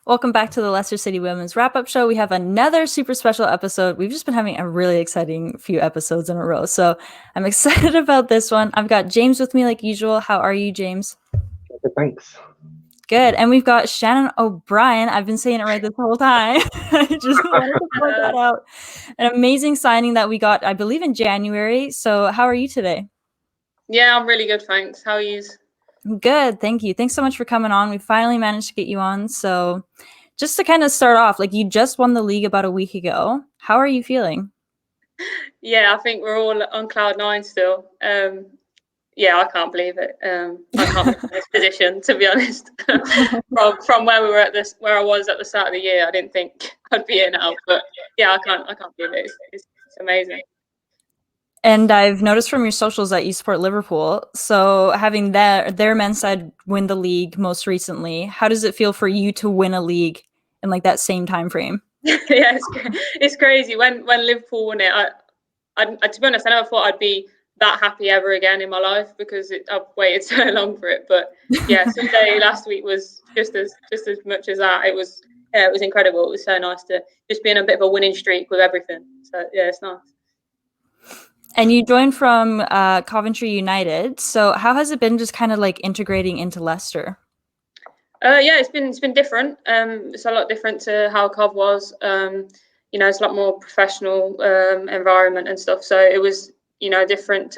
Welcome back to the Leicester City Women's Wrap-Up Show. We have another super special episode. We've just been having a really exciting few episodes in a row, so I'm excited about this one. I've got James with me like usual. How are you, James? Good, thanks. Good. And we've got Shannon O'Brien. I've been saying it right this whole time. I just wanted to point that out. An amazing signing that we got, I believe, in January. So how are you today? Yeah, I'm really good, thanks. How are you? Good, thank you. Thanks so much for coming on. We finally managed to get you on. So just to kind of start off, like, you just won the league about a week ago. How are you feeling? Yeah, I think we're all on cloud nine still. Yeah, I can't believe it. I can't believe in this position, to be honest. from where we were where I was at the start of the year, I didn't think I'd be here now. But yeah, I can't believe it. It's amazing. And I've noticed from your socials that you support Liverpool. So having their men's side win the league most recently, how does it feel for you to win a league in like that same time frame? Yeah, it's crazy. When Liverpool won it, I to be honest, I never thought I'd be that happy ever again in my life because I've waited so long for it. But yeah, Sunday last week was just as much as that. It was incredible. It was so nice to just be in a bit of a winning streak with everything. So yeah, it's nice. And you joined from Coventry United. So how has it been just kind of like integrating into Leicester? Yeah, it's been different. It's a lot different to how Cov was. It's a lot more professional environment and stuff. So it was, different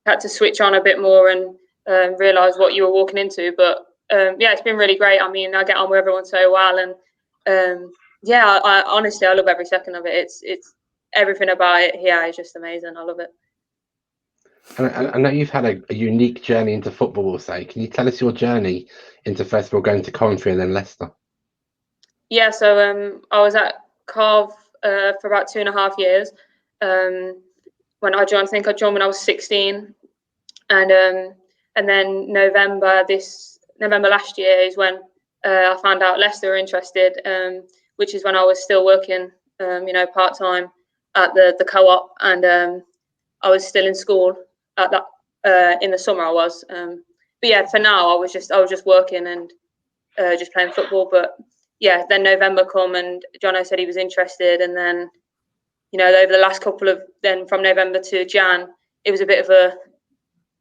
had to switch on a bit more and realize what you were walking into. But yeah, it's been really great. I mean, I get on with everyone so well, and yeah, I honestly, I love every second of it. It's everything about it here is just amazing. I love it. And I know you've had a unique journey into football, we'll say. Can you tell us your journey into, first of all, going to Coventry and then Leicester? Yeah, so I was at Cov for about 2.5 years. When I joined, I think I joined when I was 16, and then November last year is when I found out Leicester were interested, which is when I was still working, part time at the co-op, and I was still in school at that in the summer. I was, but yeah, for now I was just working and just playing football. But yeah, then November come and Jono said he was interested, and then over the last then from November to Jan, it was a bit of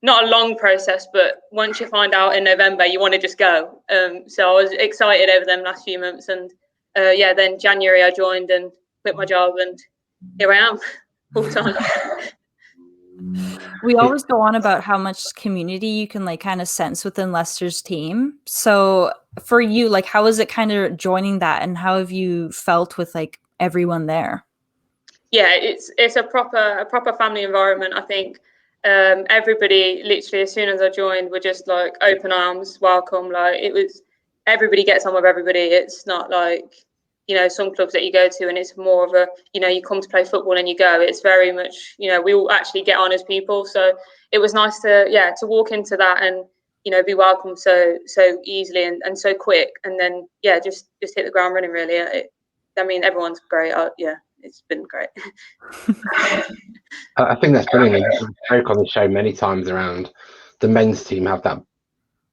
not a long process, but once you find out in November, you want to just go. So I was excited over them last few months, and yeah, then January I joined and quit my job, and here I am full time. We always go on about how much community you can like kind of sense within Leicester's team. So for you, like, how is it kind of joining that, and how have you felt with like everyone there? Yeah, it's a proper family environment. I think everybody, literally as soon as I joined, were just like open arms, welcome. Like, it was, everybody gets on with everybody. It's not like some clubs that you go to and it's more of a you come to play football and you go. It's very much we all actually get on as people. So it was nice to walk into that and be welcomed so easily and so quick, and then just hit the ground running really. I mean, everyone's great. Yeah, it's been great. I think that's brilliant. We've spoke on the show many times around the men's team have that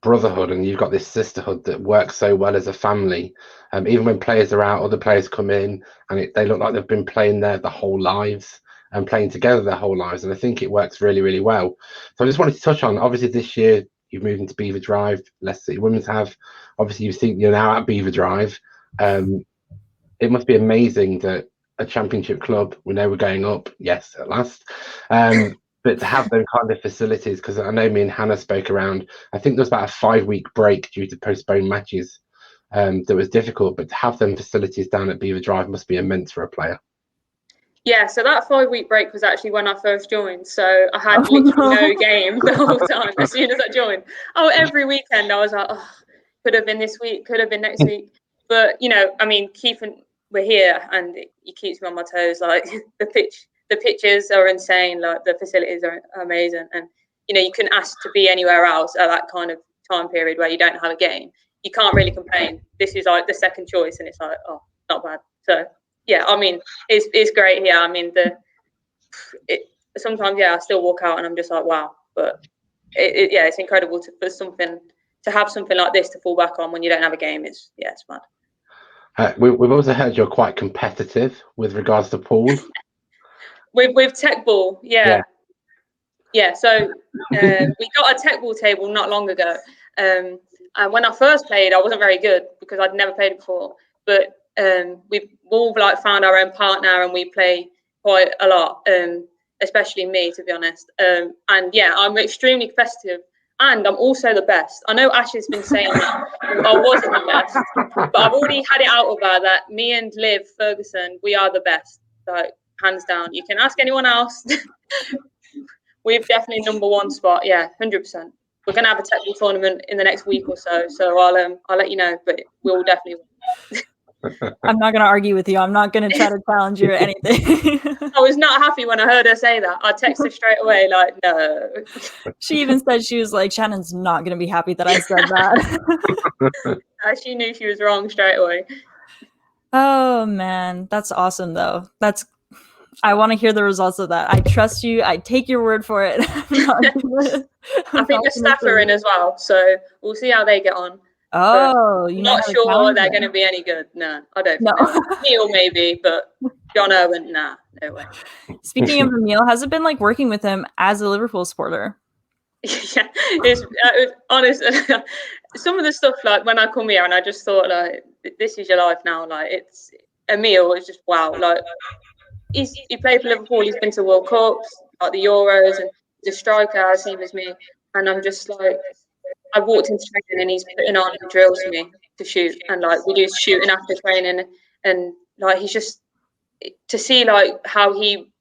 brotherhood, and you've got this sisterhood that works so well as a family. Even when players are out, other players come in, and they look like they've been playing there their whole lives and playing together their whole lives. And I think it works really, really well. So I just wanted to touch on, obviously this year you've moved into Beaver Drive, Leicester City Women's have. Obviously you think you're now at Beaver Drive. It must be amazing that a championship club, we know we're going up, yes, at last, but to have those kind of facilities, because I know me and Hannah spoke around, I think there was about a 5-week break due to postponed matches that was difficult, but to have them facilities down at Beaver Drive must be immense for a player. Yeah, so that 5-week break was actually when I first joined. So I had literally no game the whole time as soon as I joined. Every weekend I was like, could have been this week, could have been next week. But, I mean, we're here and it keeps me on my toes. Like, the pitches are insane. Like, the facilities are amazing. And, you couldn't ask to be anywhere else at that kind of time period where you don't have a game. You can't really complain. This is like the second choice and it's like, not bad. So, yeah, I mean, it's great here. I mean, sometimes, I still walk out and I'm just like, wow. But it's incredible to have something like this to fall back on when you don't have a game. It's mad. We've also heard you're quite competitive with regards to pool. With tech ball, Yeah. So we got a tech ball table not long ago. And when I first played, I wasn't very good because I'd never played it before. But we've all like found our own partner, and we play quite a lot. Especially me, to be honest. And yeah, I'm extremely competitive, and I'm also the best. I know Ashley's been saying that I wasn't the best, but I've already had it out of her that me and Liv Ferguson, we are the best, like hands down. You can ask anyone else. We've definitely number one spot. Yeah, 100%. We're gonna have a technical tournament in the next week or so, so I'll let you know, but we'll definitely win. I'm not going to argue with you. I'm not going to try to challenge you or anything. I was not happy when I heard her say that. I texted her straight away, like, no. She even said, she was like, Shannon's not going to be happy that I said that. She knew she was wrong straight away. Oh, man. That's awesome, though. I want to hear the results of that. I trust you. I take your word for it. I think the staff are in as well, so we'll see how they get on. Oh, I'm not sure they're going to be any good. No, I don't think Neil maybe, but John Owen, nah, no way. Speaking of Emil, how's it been like working with him as a Liverpool supporter? Yeah, it's honest. Some of the stuff, like when I come here and I just thought, like, this is your life now. Like, it's Emil is just wow. Like, he played for Liverpool. He's been to World Cups, like the Euros, and he's a striker, same as me. And I'm just like, I walked into training and he's putting on drills for me to shoot, and like we do shooting after training, and like he's just to see like how he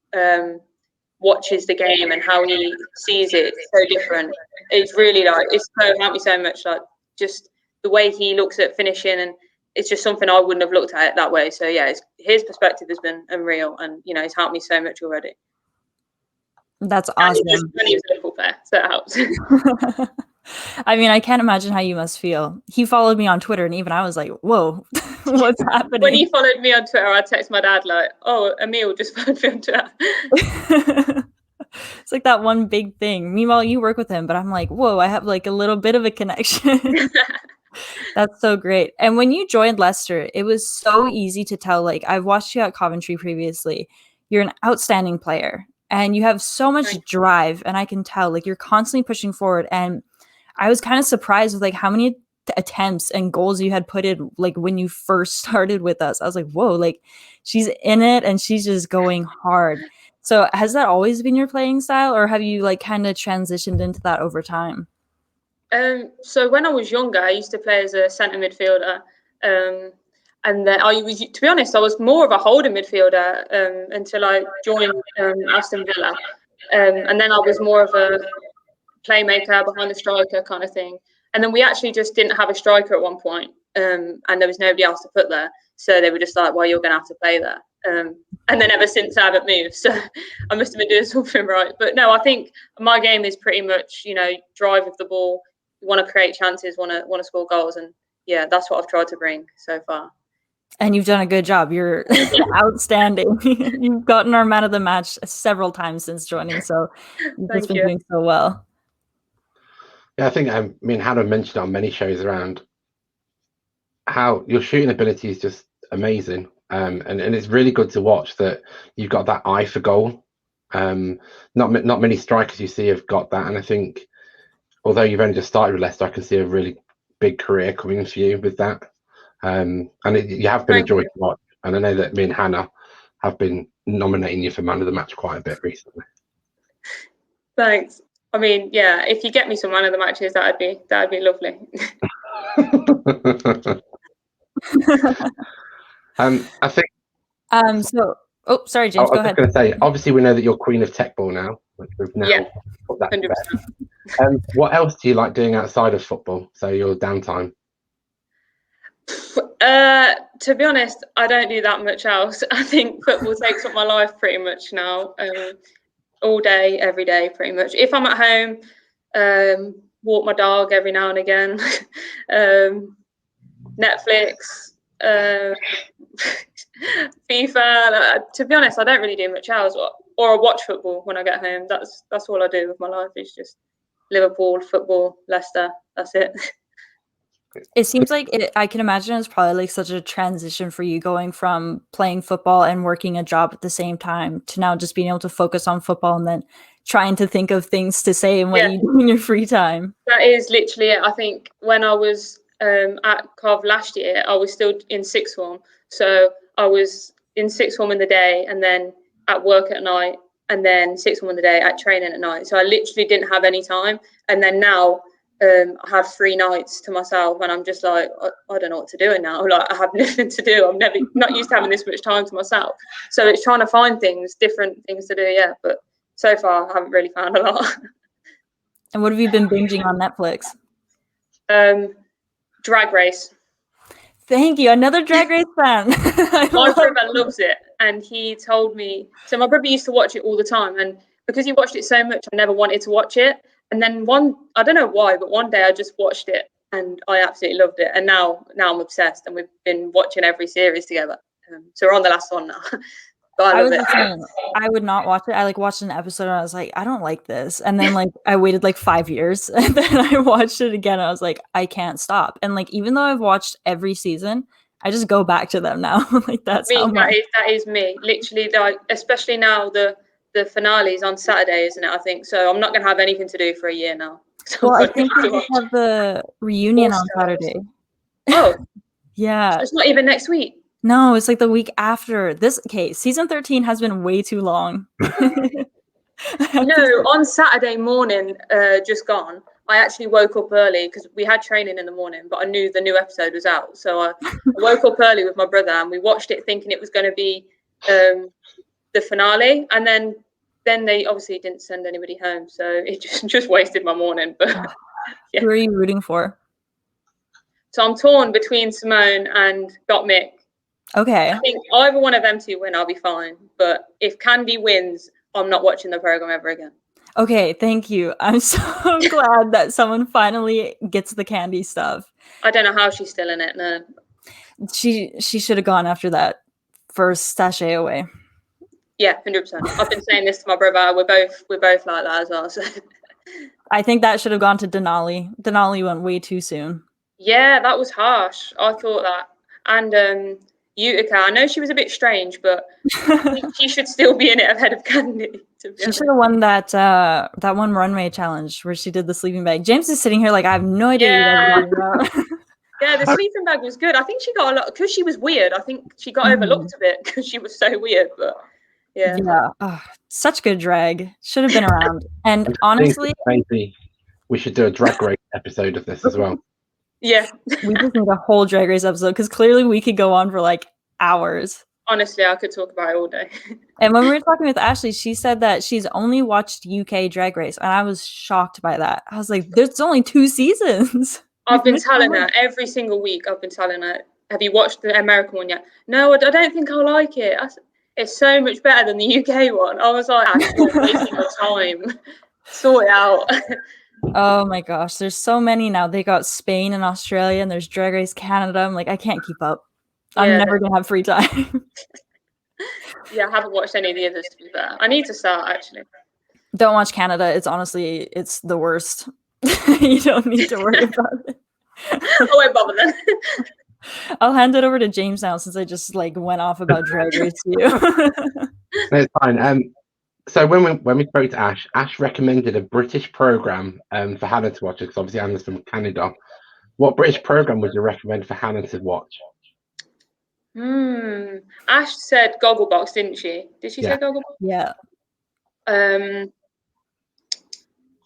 watches the game and how he sees it so different. It's really like it's helped me so much. Like just the way he looks at finishing, and it's just something I wouldn't have looked at it that way. So yeah, his perspective has been unreal, and you know he's helped me so much already. That's awesome. And he was a Liverpool player, so it helps. I mean, I can't imagine how you must feel. He followed me on Twitter, and even I was like, whoa, what's happening? When he followed me on Twitter, I text my dad like, oh, Emil just followed me on Twitter. It's like that one big thing. Meanwhile, you work with him, but I'm like, whoa, I have like a little bit of a connection. That's so great. And when you joined Leicester, it was so easy to tell, like, I've watched you at Coventry previously. You're an outstanding player, and you have so much drive, and I can tell, like, you're constantly pushing forward. And I was kind of surprised with like how many attempts and goals you had put in, like when you first started with us. I was like, whoa, like she's in it and she's just going hard. So has that always been your playing style, or have you like kind of transitioned into that over time? So when I was younger, I used to play as a centre midfielder. And then I was, to be honest, I was more of a holding midfielder until I joined Aston Villa. And then I was more of a playmaker behind the striker kind of thing. And then we actually just didn't have a striker at one point, and there was nobody else to put there. So they were just like, well, you're going to have to play there. And then ever since I haven't moved. So I must have been doing something right. But no, I think my game is pretty much, you know, drive with the ball. You want to create chances, want to score goals. And yeah, that's what I've tried to bring so far. And you've done a good job. You're outstanding. You've gotten our man of the match several times since joining. So you've just been doing so well. Yeah, I think me and Hannah mentioned on many shows around how your shooting ability is just amazing. And it's really good to watch that you've got that eye for goal. Not many strikers you see have got that. And I think although you've only just started with Leicester, I can see a really big career coming for you with that. And you have been a joy to watch. And I know that me and Hannah have been nominating you for man of the match quite a bit recently. Thanks. I mean, yeah, if you get me some man of the matches, that'd be lovely. I think. So, oh, sorry, James. Go ahead. I was going to say, obviously, we know that you're queen of tech ball now. Which we've now put that 100%. What else do you like doing outside of football? So your downtime. To be honest, I don't do that much else. I think football takes up my life pretty much now. All day, every day, pretty much. If I'm at home, walk my dog every now and again. Netflix, FIFA. To be honest, I don't really do much else. Or I watch football when I get home. That's all I do with my life. Is just Liverpool, football, Leicester. That's it. It seems like I can imagine it's probably like such a transition for you going from playing football and working a job at the same time to now just being able to focus on football and then trying to think of things to say and what you do in your free time. That is literally it. I think when I was at Cov last year, I was still in sixth form. So I was in sixth form in the day and then at work at night and then sixth form in the day at training at night. So I literally didn't have any time. And then now I have 3 nights to myself and I'm just like, I don't know what to do now. Like I have nothing to do. I'm not used to having this much time to myself. So it's trying to find different things to do. Yeah. But so far I haven't really found a lot. And what have you been binging on Netflix? Drag Race. Thank you. Another Drag Race fan. My brother loves it. And he told me, so my brother used to watch it all the time. And because he watched it so much, I never wanted to watch it. And then I don't know why, but one day I just watched it and I absolutely loved it. And now I'm obsessed and we've been watching every series together. So we're on the last one now. But I love it. I would not watch it. I like watched an episode and I was like, I don't like this. And then like I waited like 5 years and then I watched it again. And I was like, I can't stop. And like even though I've watched every season, I just go back to them now. Like that is me. Literally, like especially now the finale is on Saturday, isn't it? I think so. I'm not gonna have anything to do for a year now. So well, I think we have the reunion on Saturday. Oh, yeah. So it's not even next week. No, it's like the week after this. Okay, season 13 has been way too long. No, on Saturday morning, just gone, I actually woke up early because we had training in the morning, but I knew the new episode was out. So I woke up early with my brother and we watched it thinking it was going to be the finale. And then they obviously didn't send anybody home. So it just wasted my morning. But yeah. Who are you rooting for? So I'm torn between Simone and Gottmik. Okay. I think either one of them two win, I'll be fine. But if Candy wins, I'm not watching the program ever again. Okay, thank you. I'm so glad that someone finally gets the Candy stuff. I don't know how she's still in it. No. She should have gone after that first sachet away. Yeah, 100%. I've been saying this to my brother. We're both like that as well. So. I think that should have gone to Denali. Denali went way too soon. Yeah, that was harsh. I thought that. And Utica, I know she was a bit strange, but I think she should still be in it ahead of Candy. She should have won that one runway challenge where she did the sleeping bag. James is sitting here like I have no idea what you're talking about. Yeah, the sleeping bag was good. I think she got a lot because she was weird. I think she got overlooked a bit because she was so weird. But yeah, such good drag. Should have been around. And honestly, maybe we should do a Drag Race episode of this as well. Yeah, we just need a whole Drag Race episode because clearly we could go on for like hours. Honestly, I could talk about it all day. And when we were talking with Ashley, she said that she's only watched UK Drag Race, and I was shocked by that. I was like, "There's only 2 seasons." I've been telling her every single week. I've been telling her, "Have you watched the American one yet?" No, I don't think I'll like it. It's so much better than the UK one. I was like, "You're wasting your time. Sort it out." Oh my gosh, there's so many now. They got Spain and Australia, and there's Drag Race Canada. I'm like, I can't keep up. I'm never gonna have free time. Yeah, I haven't watched any of the others to be fair. I need to start actually. Don't watch Canada. It's the worst. You don't need to worry about it. I won't bother then. I'll hand it over to James now since I just like went off about Drag Race to you. No, it's fine. So when we spoke to Ash recommended a British program for Hannah to watch because obviously Hannah's from Canada. What British program would you recommend for Hannah to watch? Ash said Gogglebox, didn't she? Did she say Gogglebox? Yeah.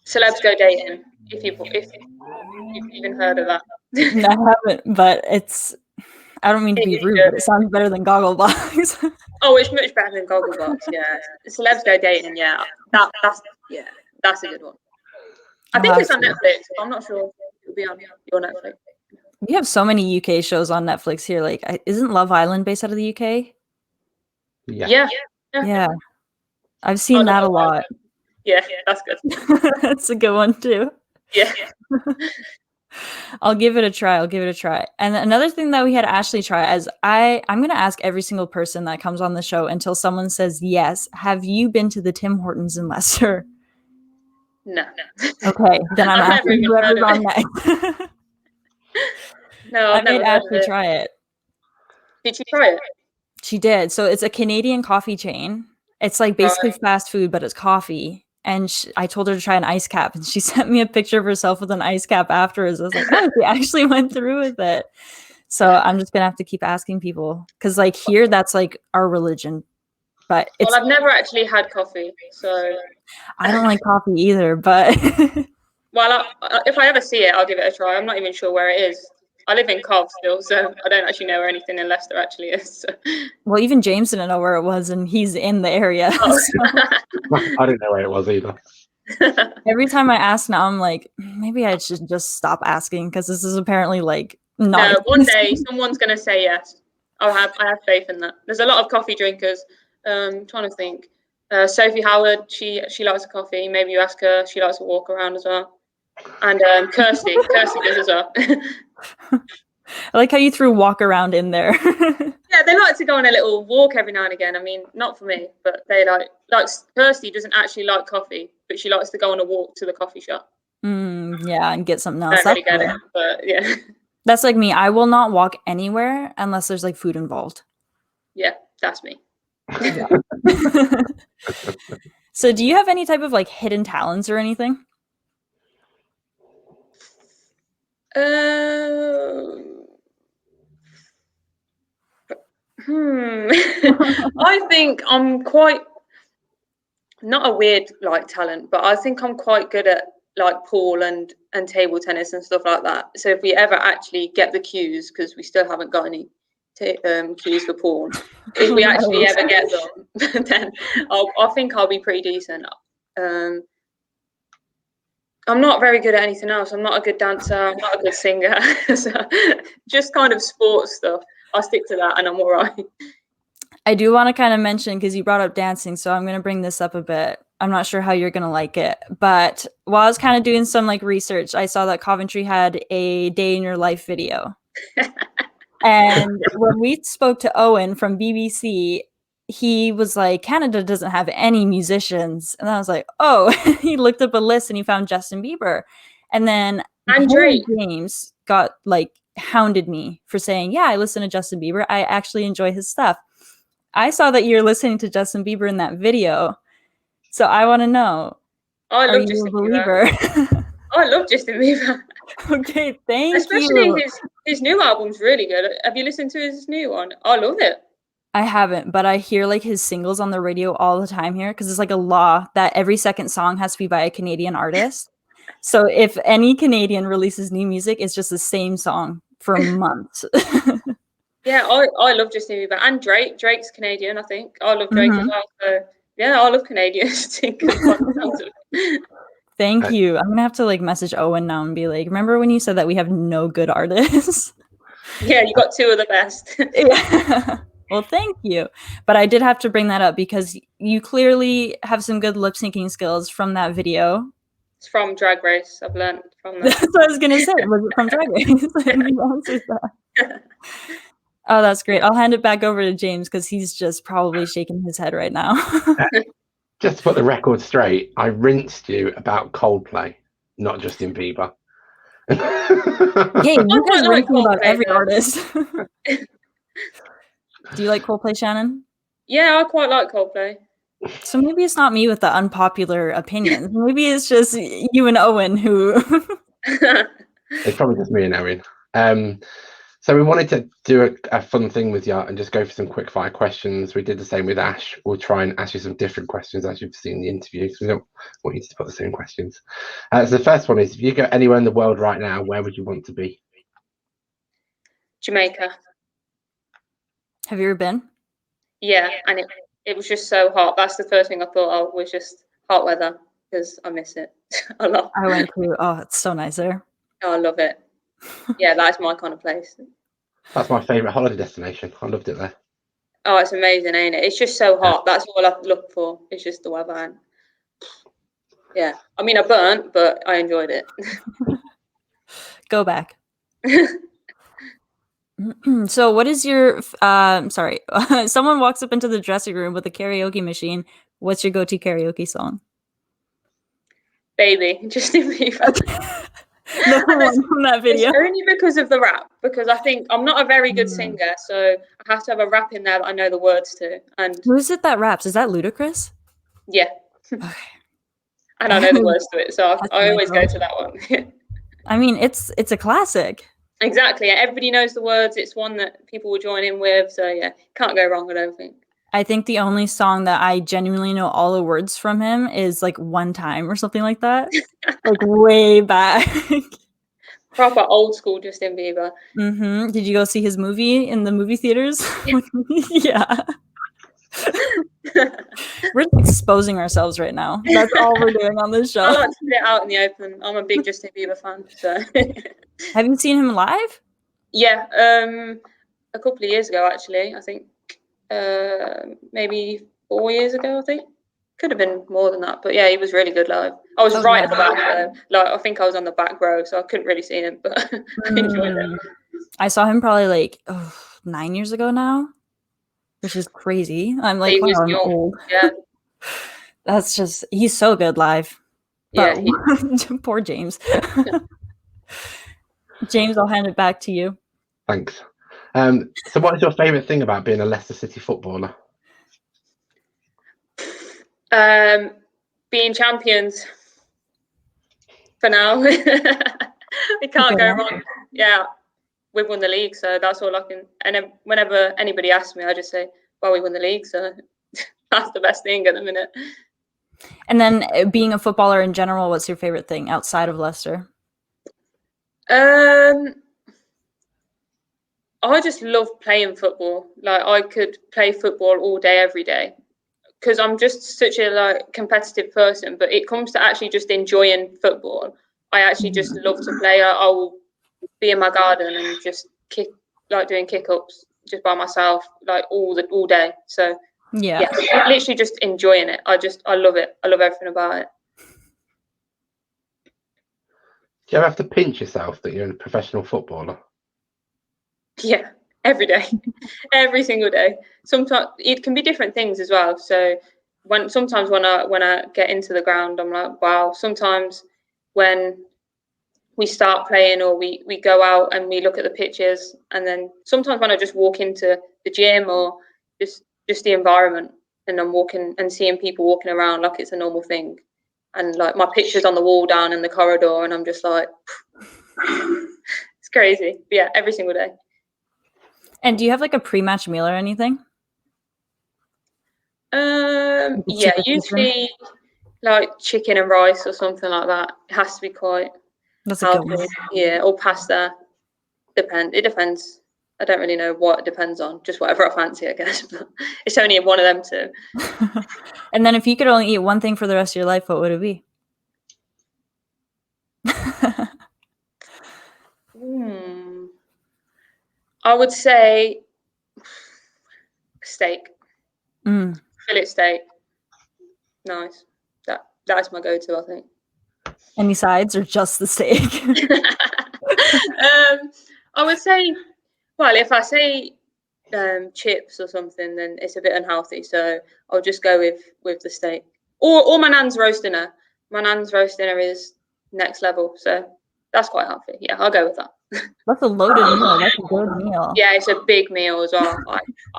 Celebs Go Dating. If you've even heard of that. No, I haven't, but I don't mean to be rude, but it sounds better than Gogglebox. Oh, it's much better than Gogglebox, yeah. Celebs Go Dating, yeah. That's a good one. I think it's on Netflix. I'm not sure if it'll be on your Netflix. We have so many UK shows on Netflix here. Like, isn't Love Island based out of the UK? Yeah. I've seen that a lot. Yeah, that's good. That's a good one too. Yeah. I'll give it a try. And another thing that we had Ashley try, as I'm going to ask every single person that comes on the show until someone says yes. Have you been to the Tim Hortons in Leicester? No. Okay, then I'm asking whoever's on next. No, I I've made never heard of Ashley it. try it. Did you try it? She did. So it's a Canadian coffee chain. It's like basically Right. fast food, but it's coffee. And I told her to try an ice cap, and she sent me a picture of herself with an ice cap afterwards. I was like, oh, she actually went through with it. So I'm just gonna have to keep asking people because, like, here, that's like our religion. But it's Well, I've never actually had coffee, so I don't like coffee either. But well, if I ever see it, I'll give it a try. I'm not even sure where it is. I live in Cov still, so I don't actually know where anything in Leicester actually is. So. well, even James didn't know where it was, and he's in the area. Oh. So I didn't know where it was either. every time I ask now, I'm like, maybe I should just stop asking because this is apparently like not. No, one day someone's going to say yes. I have faith in that. There's a lot of coffee drinkers. Trying to think. Sophie Howard, she likes a coffee. Maybe you ask her. She likes to walk around as well. And Kirsty does as well. I like how you threw walk around in there. Yeah, they like to go on a little walk every now and again. I mean, not for me, but they like Kirsty doesn't actually like coffee, but she likes to go on a walk to the coffee shop. Yeah, and get something else. I don't really get it, but yeah. That's like me. I will not walk anywhere unless there's like food involved. Yeah, that's me. Yeah. So do you have any type of like hidden talents or anything? I think I'm quite not a weird like talent, but I think I'm quite good at like pool and table tennis and stuff like that. So if we ever actually get the cues, because we still haven't got any cues for pool, if we actually ever get them, then I think I'll be pretty decent. I'm not very good at anything else. I'm not a good dancer. I'm not a good singer. So just kind of sports stuff. I'll stick to that and I'm all right. I do want to kind of mention, because you brought up dancing, so I'm going to bring this up a bit. I'm not sure how you're going to like it, but while I was kind of doing some like research, I saw that Coventry had a day in your life video. And when we spoke to Owen from BBC, he was like, Canada doesn't have any musicians. And I was like, oh, he looked up a list and he found Justin Bieber. And then James got like hounded me for saying, yeah, I listen to Justin Bieber. I actually enjoy his stuff. I saw that you're listening to Justin Bieber in that video. So I want to know, I are love you Justin a believer? Bieber. I love Justin Bieber. Okay, thank you. Especially his new album's really good. Have you listened to his new one? I love it. I haven't, but I hear like his singles on the radio all the time here because it's like a law that every second song has to be by a Canadian artist. So if any Canadian releases new music, it's just the same song for months. Yeah, I love Justin Bieber and Drake. Drake's Canadian, I think. I love Drake as well. So yeah, I love Canadians. Thank you. I'm gonna have to like message Owen now and be like, remember when you said that we have no good artists? Yeah, you got two of the best. Yeah. Well, thank you. But I did have to bring that up because you clearly have some good lip syncing skills from that video. It's from Drag Race. I've learned from that. That's what I was gonna say. Was it from Drag Race? Oh, that's great. I'll hand it back over to James because he's just probably shaking his head right now. Just to put the record straight, I rinsed you about Coldplay, not Justin Bieber. Yeah, you guys rinse me about every artist. Do you like Coldplay, Shannon? Yeah, I quite like Coldplay. So maybe it's not me with the unpopular opinions. Maybe it's just you and Owen who... It's probably just me and Owen. So we wanted to do a fun thing with you and just go for some quick fire questions. We did the same with Ash. We'll try and ask you some different questions as you've seen the interview, because we don't want you to put the same questions. So the first one is, if you go anywhere in the world right now, where would you want to be? Jamaica. Have you ever been? Yeah, and it was just so hot. That's the first thing I thought of, was just hot weather, because I miss it a lot. I went to. Oh, it's so nice there. Oh, I love it. Yeah, that's my kind of place. That's my favourite holiday destination. I loved it there. Oh, it's amazing, ain't it? It's just so hot. That's all I look for. It's just the weather. And yeah, I mean, I burnt, but I enjoyed it. Go back. So what is your sorry, someone walks up into the dressing room with a karaoke machine. What's your go-to karaoke song? Baby, Justin Bieber. The one from that video. It's only because of the rap, because I think I'm not a very good singer, so I have to have a rap in there that I know the words to. And Who is it that raps? Is that Ludacris? yeah, Okay. and I know the words to it, so That's I always go Michael. to that one. I mean, it's a classic. Exactly. Everybody knows the words. It's one that people will join in with. So yeah, can't go wrong, I don't think. I think the only song that I genuinely know all the words from him is like One Time or something like that. Like way back. Proper old school Justin Bieber. Did you go see his movie in the movie theaters? Yeah. We're exposing ourselves right now. That's all we're doing on this show. I like to put it out in the open. I'm a big Justin Bieber fan. So Have you seen him live? yeah, a couple of years ago actually. I think maybe 4 years ago. I think could have been more than that, but yeah, he was really good live. I was right at the back though. Like I think I was on the back row, so I couldn't really see him, but I enjoyed it. I saw him probably like 9 years ago now, which is crazy. I'm like, wow, I'm old. Yeah. That's just, he's so good live. But yeah, poor James. James, I'll hand it back to you. Thanks. So what is your favourite thing about being a Leicester City footballer? Being champions for now. It can't go wrong. Yeah, we've won the league, so that's all I can. And then whenever anybody asks me, I just say, well, we won the league, so that's the best thing at the minute. And then being a footballer in general, what's your favorite thing outside of Leicester? I just love playing football. Like I could play football all day, every day, because I'm just such a competitive person. But it comes to actually just enjoying football. I actually just love to play. I will be in my garden and just doing kick-ups just by myself, like all day. So yeah, literally just enjoying it. I love it. I love everything about it. Do you ever have to pinch yourself that you're a professional footballer? Yeah, every day, every single day. Sometimes it can be different things as well. So sometimes when I get into the ground, I'm like, wow. Sometimes when we start playing or we go out and we look at the pitches, and then sometimes when I just walk into the gym or just the environment, and I'm walking and seeing people walking around like it's a normal thing, and like my picture's on the wall down in the corridor, and I'm just like, it's crazy. But yeah, every single day. And do you have like a pre-match meal or anything? Yeah, usually like chicken and rice or something like that. It has to be quite healthy. Yeah, or pasta. It depends. I don't really know what it depends on. Just whatever I fancy, I guess. But it's only one of them two. And then if you could only eat one thing for the rest of your life, what would it be? I would say steak. Fillet steak. Nice. That's my go-to, I think. Any sides or just the steak? I would say, well, if I say chips or something, then it's a bit unhealthy. So I'll just go with the steak. Or my nan's roast dinner. My nan's roast dinner is next level. So that's quite healthy. Yeah, I'll go with that. That's a loaded meal. That's a good meal. Yeah, it's a big meal as well.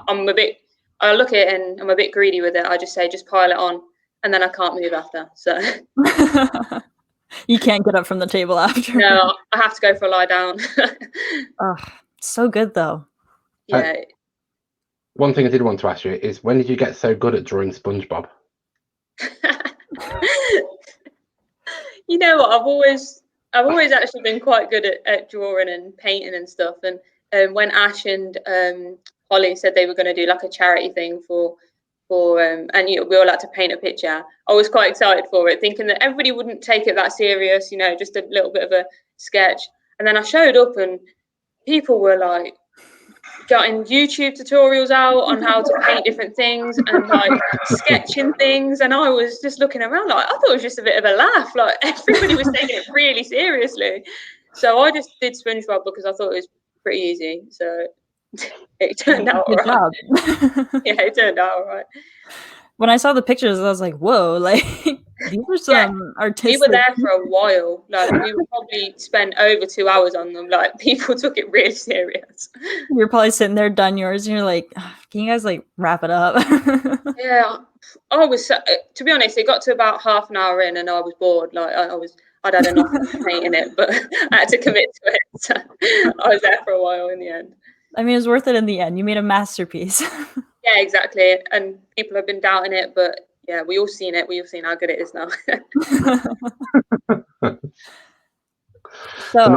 I look at it and I'm a bit greedy with it. I just say, just pile it on, and then I can't move after. So you can't get up from the table after. No, I have to go for a lie down. Oh, so good though. Yeah. One thing I did want to ask you is, when did you get so good at drawing SpongeBob? You know what? I've always actually been quite good at drawing and painting and stuff. And when Ash and Holly said they were going to do like a charity thing for and we all had to paint a picture, I was quite excited for it, thinking that everybody wouldn't take it that serious, just a little bit of a sketch. And then I showed up and people were like getting YouTube tutorials out on how to paint different things and like sketching things, and I was just looking around like I thought it was just a bit of a laugh, like everybody was taking it really seriously. So I just did SpongeBob because I thought it was pretty easy. So it turned out all right. Yeah, it turned out all right. When I saw the pictures, I was like, whoa, like these are some artistic. We were there for a while. Like we would probably spend over 2 hours on them. Like people took it really serious. You're probably sitting there done yours and you're like, can you guys like wrap it up? Yeah, I was, to be honest, it got to about half an hour in and I was bored. Like I'd had enough of painting it, but I had to commit to it. So I was there for a while in the end. I mean, it was worth it in the end. You made a masterpiece. Yeah, exactly. And people have been doubting it, but yeah, we all seen it. We all seen how good it is now. So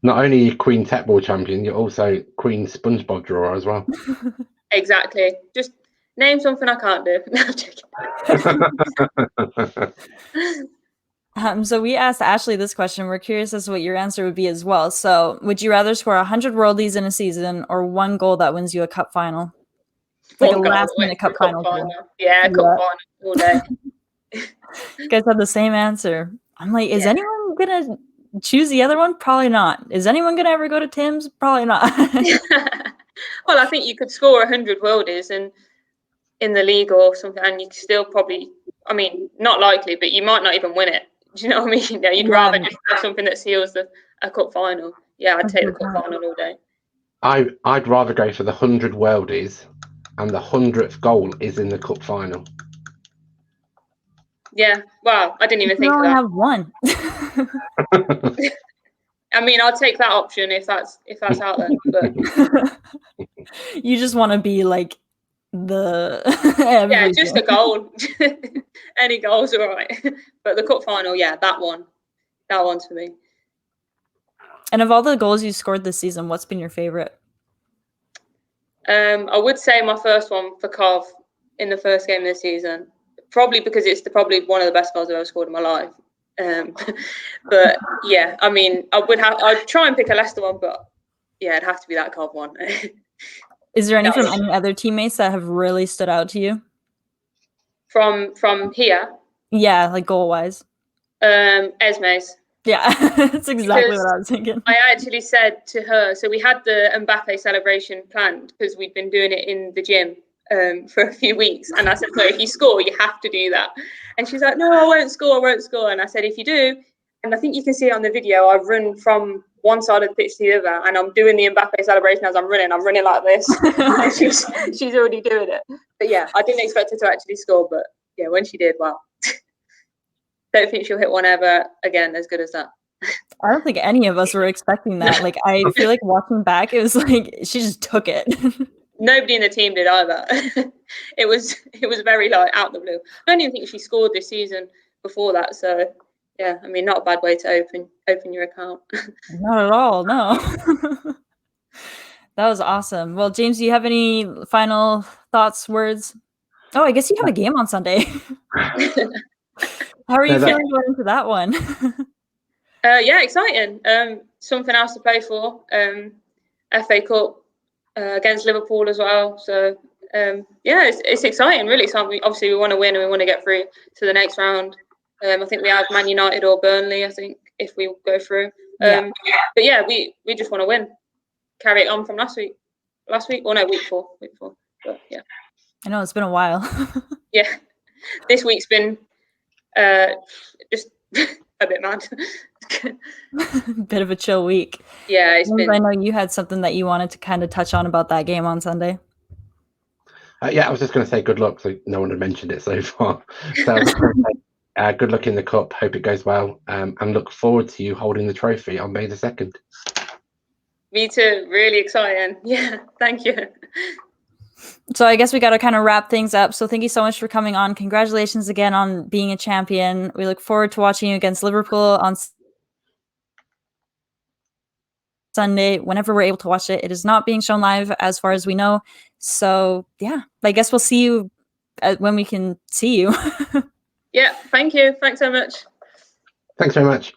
not only Queen Tetball champion, you're also Queen SpongeBob drawer as well. Exactly. Just name something I can't do. No, I'm joking. So we asked Ashley this question. We're curious as to what your answer would be as well. So would you rather score 100 worldies in a season or one goal that wins you a cup final? Like a last-minute cup final. Yeah, cup final all day. You guys have the same answer. I'm like, is anyone gonna choose the other one? Probably not. Is anyone gonna ever go to Tim's? Probably not. Well, I think you could score 100 worldies and in the league or something, and you still probably, I mean, not likely, but you might not even win it. Do you know what I mean? Yeah, you'd rather just have something that seals a cup final. Yeah, I'd take the cup final all day. I'd rather go for the 100 worldies, and the 100th goal is in the cup final. Yeah, well, I didn't even think of that. I have one. I mean, I'll take that option if that's out there. But you just want to be like the yeah, just a goal. Any goals are all right. But the cup final, yeah, that one's for me. And of all the goals you scored this season, what's been your favorite? I would say my first one for Cov in the first game of the season. Probably because it's probably one of the best goals I've ever scored in my life. But yeah, I mean, I'd try and pick a Leicester one, but yeah, it'd have to be that Cov one. Is there any from any other teammates that have really stood out to you? From here? Yeah, like goal wise. Esme's. Yeah, that's exactly what I was thinking. I actually said to her, so we had the Mbappe celebration planned because we'd been doing it in the gym for a few weeks, and I said, no, if you score, you have to do that. And she's like, no, I won't score. And I said, if you do, and I think you can see it on the video, I run from one side of the pitch to the other, and I'm doing the Mbappe celebration as I'm running like this. And she's already doing it. But yeah, I didn't expect her to actually score, but yeah, when she did, well, don't think she'll hit one ever again as good as that. I don't think any of us were expecting that. Like, I feel like watching back, it was like she just took it. Nobody in the team did either. It was very like out of the blue. I don't even think she scored this season before that. So yeah, I mean, not a bad way to open your account. Not at all, no. That was awesome. Well, James, do you have any final thoughts, words? Oh, I guess you have a game on Sunday. How are you feeling going into that one? Yeah, exciting. Something else to play for. FA Cup against Liverpool as well. So yeah, it's exciting, really exciting. Obviously, we want to win and we want to get through to the next round. I think we have Man United or Burnley, I think, if we go through. But yeah, we just want to win. Carry it on from last week. Or no, week four. But yeah. I know, it's been a while. Yeah. This week's been just a bit mad. Bit of a chill week. Yeah, I know you had something that you wanted to kind of touch on about that game on Sunday. Yeah, I was just going to say good luck. So no one had mentioned it so far. So good luck in the cup. Hope it goes well. And look forward to you holding the trophy on May the 2nd. Me too. Really exciting. Yeah, thank you. So I guess we got to kind of wrap things up. So thank you so much for coming on. Congratulations again on being a champion. We look forward to watching you against Liverpool on Sunday, whenever we're able to watch it. It is not being shown live as far as we know. So yeah, I guess we'll see you when we can see you. Yeah, thank you. Thanks so much. Thanks very much.